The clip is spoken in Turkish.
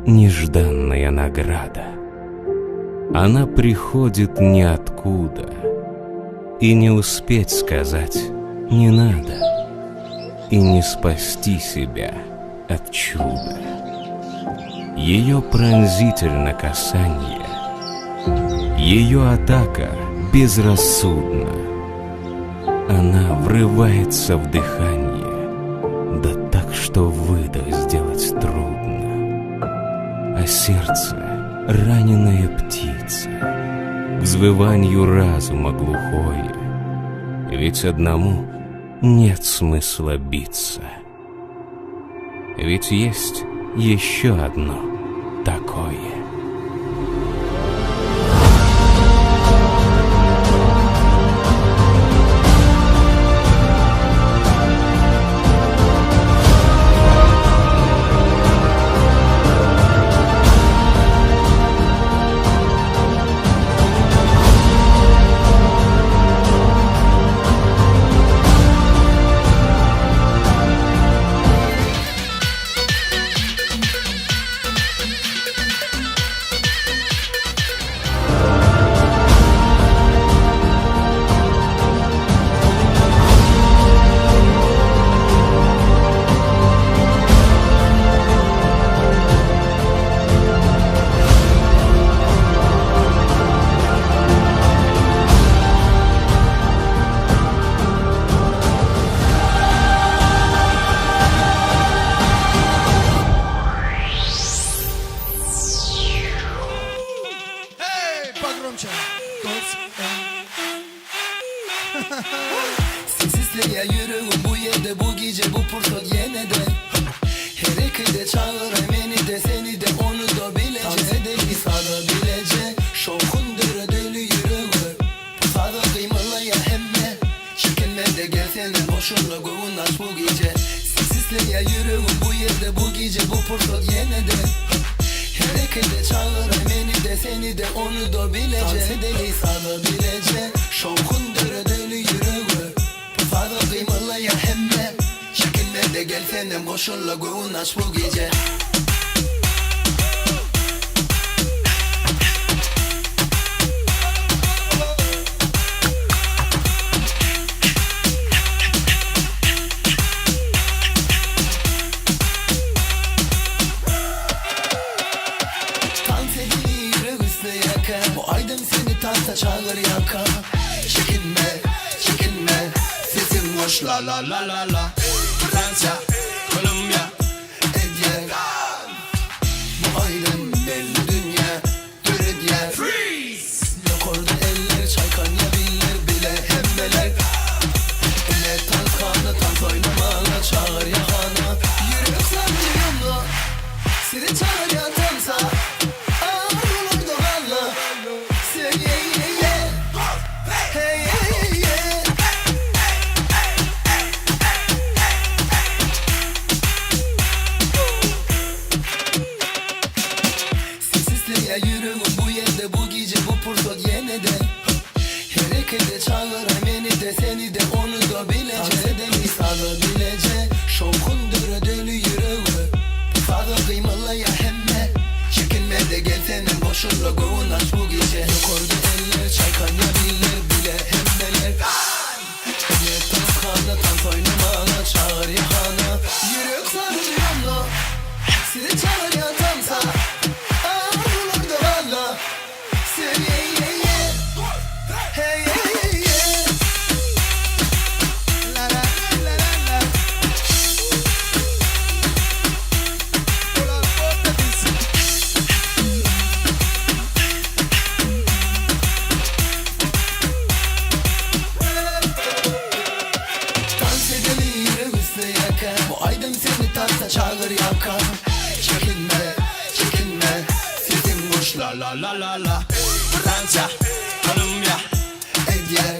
нежданная награда. Она приходит ниоткуда, и не успеть сказать не надо, и не спасти себя от чуда. Ее пронзительно касание, ее атака безрассудна. Она врывается в дыхание, да так, что выдох сделать трудно. А сердце — раненая птица, к взвыванию разума глухое, ведь одному нет смысла биться. Ведь есть еще одно такое. Sessizliğe yürüyorum bu yerde bu gece bu fırsat yeniden. Her iki de çağır beni de seni de onu da bilecek. Dans edeli sarabilecek. Şokun dölü yürüyor. Sada kıymalı ya hemme. Çekinme de gelsene boşuna kovun aç bu gece. Sessizliğe yürüyorum bu yerde bu gece bu fırsat yeniden. Her iki de çağır beni de seni de onu da bilecek. Dans edeli sarabilecek. Şokun dölü yürüyor. Fazla kıymalı ya hemme. Çekinme de gelsene boşuna kovun aç bu gece. Bu aydın seni tansa çağır yaka. Çekinme, çekinme, sesin hoş la la la la la. Fransa, Kolombiya, Edye. Bu aydın belli dünya, göre diğer. Freeze! Yok orada eller, çaykanabilir bile hemmeler. Elle tankanı, tant oynamalı, çağır yakana. Yürü yoksancı yollu, seni çağır ya tansa. Yürüyorum bu yerde bu gece bu fırsat yeniden. Her iki de çağır beni de seni de onu da bilecek. Dans edemi sarabilecek. Şokun dölü yürüyor. Fazla kıymalı ya hemme. Çekinme de gelsene boşuna kovun aç bu gece. Yok orada eller çaykanabilir bile hemmeler. Elle tankanı tant oynamalı çağır yakana. Yürü sarıcı yanlı, sizi çağır ya tansa. Bu aydın seni tansa çağır yaka. Çekinme, çekinme, sesin hoş la la la la la. Fransa, Kolombiya, Edye.